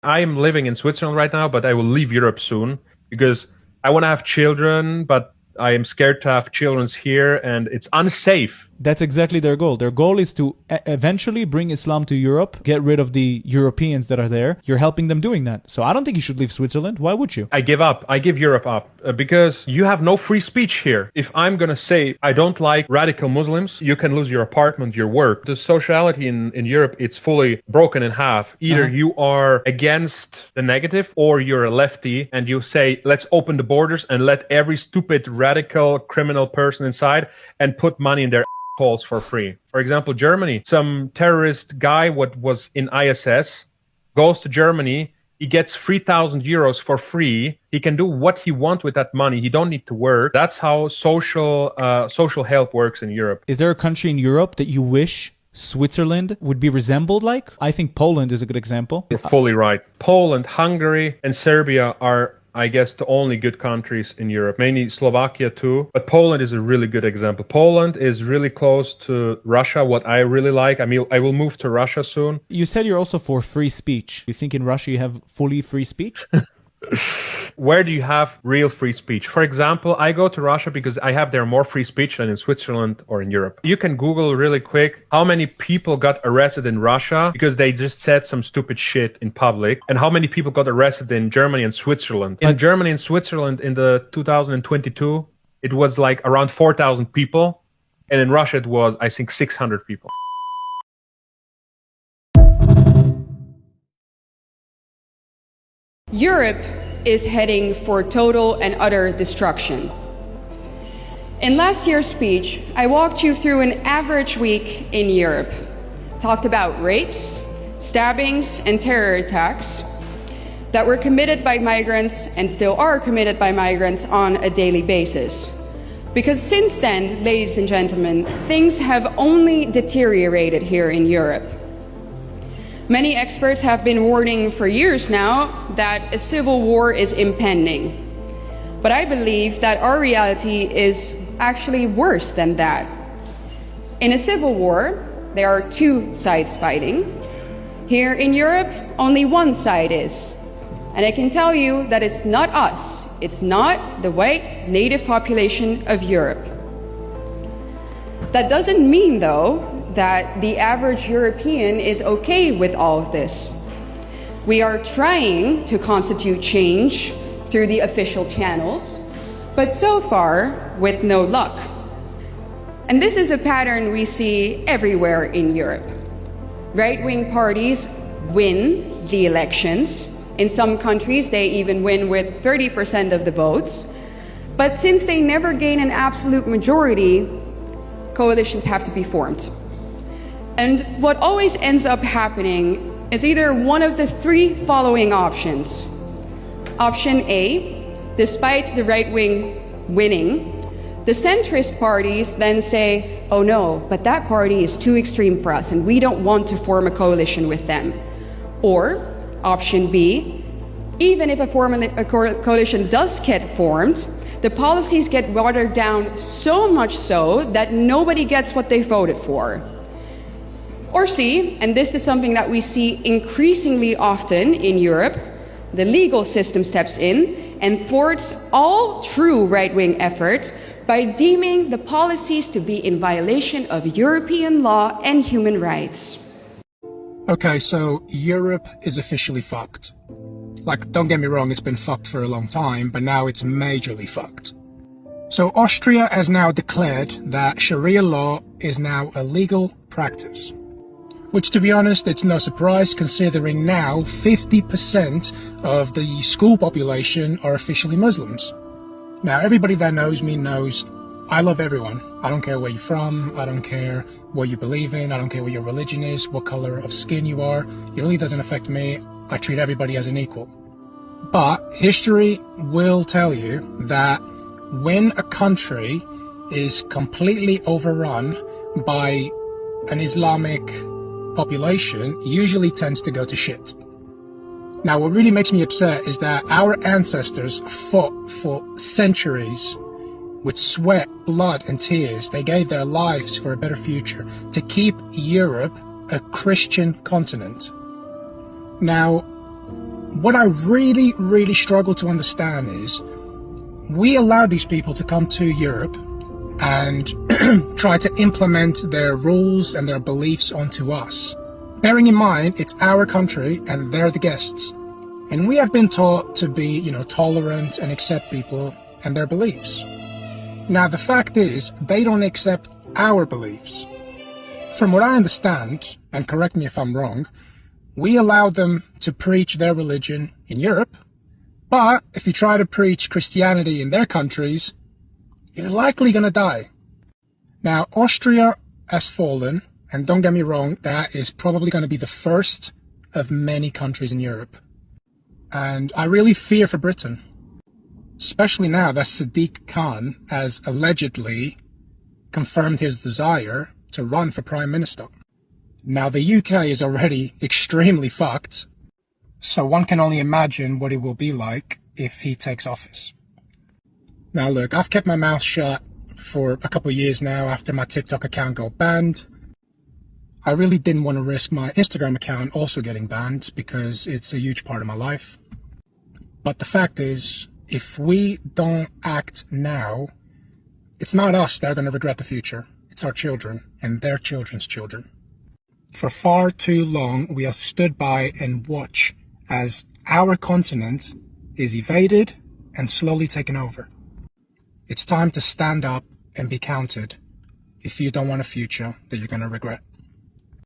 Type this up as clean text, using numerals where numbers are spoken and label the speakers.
Speaker 1: I am living in Switzerland right now, but I will leave Europe soon because I want to have children, but I am scared to have children here and it's unsafe.
Speaker 2: That's exactly their goal. Their goal is to eventually bring Islam to Europe, get rid of the Europeans that are there. You're helping them doing that. So I don't think you should leave Switzerland. Why would you?
Speaker 1: I give up. I give Europe up because you have no free speech here. If I'm going to say I don't like radical Muslims, you can lose your apartment, your work. The sociality in Europe, it's fully broken in half. Either you are against the negative or you're a lefty and you say, let's open the borders and let every stupid radical criminal person inside and put money in their calls for free. For example, Germany, some terrorist guy what was in ISS goes to Germany, he gets 3,000 euros for free. He can do what he wants with that money. He don't need to work. That's how social help works in Europe.
Speaker 2: Is there a country in Europe that you wish Switzerland would be resembled like? I think Poland is a good example.
Speaker 1: You're fully right. Poland, Hungary, and Serbia are, I guess, the only good countries in Europe, mainly Slovakia too. But Poland is a really good example. Poland is really close to Russia, what I really like. I mean, I will move to Russia soon.
Speaker 2: You said you're also for free speech. You think in Russia you have fully free speech?
Speaker 1: Where do you have real free speech? For example, I go to Russia because I have there more free speech than in Switzerland or in Europe. You can Google really quick how many people got arrested in Russia because they just said some stupid shit in public, and how many people got arrested in Germany and Switzerland. In Germany and Switzerland in the 2022, it was like around 4,000 people, and in Russia it was, I think, 600 people.
Speaker 3: Europe is heading for total and utter destruction. In last year's speech, I walked you through an average week in Europe, talked about rapes, stabbings, and terror attacks that were committed by migrants and still are committed by migrants on a daily basis. Because since then, ladies and gentlemen, things have only deteriorated here in Europe. Many experts have been warning for years now that a civil war is impending. But I believe that our reality is actually worse than that. In a civil war, there are two sides fighting. Here in Europe, only one side is. And I can tell you that it's not us. It's not the white native population of Europe. That doesn't mean, though, that the average European is okay with all of this. We are trying to constitute change through the official channels, but so far with no luck. And this is a pattern we see everywhere in Europe. Right-wing parties win the elections. In some countries, they even win with 30% of the votes. But since they never gain an absolute majority, coalitions have to be formed. And what always ends up happening is either one of the three following options. Option A, despite the right wing winning, the centrist parties then say, oh no, but that party is too extreme for us and we don't want to form a coalition with them. Or option B, even if a coalition does get formed, the policies get watered down so much so that nobody gets what they voted for. Or C, and this is something that we see increasingly often in Europe, the legal system steps in and thwarts all true right-wing efforts by deeming the policies to be in violation of European law and human rights.
Speaker 4: Okay, so Europe is officially fucked. Like, don't get me wrong, it's been fucked for a long time, but now it's majorly fucked. So Austria has now declared that Sharia law is now a legal practice. Which, to be honest, it's no surprise considering now 50% of the school population are officially Muslims. Now, everybody that knows me knows I love everyone. I don't care where you're from, I don't care what you believe in, I don't care what your religion is, what color of skin you are. It really doesn't affect me. I treat everybody as an equal. But history will tell you that when a country is completely overrun by an Islamic population, usually tends to go to shit. Now, what really makes me upset is that our ancestors fought for centuries with sweat, blood, and tears. They gave their lives for a better future to keep Europe a Christian continent. Now, what I really struggle to understand is we allow these people to come to Europe and try to implement their rules and their beliefs onto us. Bearing in mind, it's our country and they're the guests. And we have been taught to be, tolerant and accept people and their beliefs. Now, the fact is, they don't accept our beliefs. From what I understand, and correct me if I'm wrong, we allow them to preach their religion in Europe, but if you try to preach Christianity in their countries, you're likely going to die. Now, Austria has fallen, and don't get me wrong, that is probably going to be the first of many countries in Europe. And I really fear for Britain, especially now that Sadiq Khan has allegedly confirmed his desire to run for Prime Minister. Now, the UK is already extremely fucked, so one can only imagine what it will be like if he takes office. Now look, I've kept my mouth shut for a couple of years now after my TikTok account got banned. I really didn't want to risk my Instagram account also getting banned because it's a huge part of my life. But the fact is, if we don't act now, it's not us that are going to regret the future. It's our children and their children's children. For far too long, we have stood by and watched as our continent is evaded and slowly taken over. It's time to stand up and be counted if you don't want a future that you're going to regret.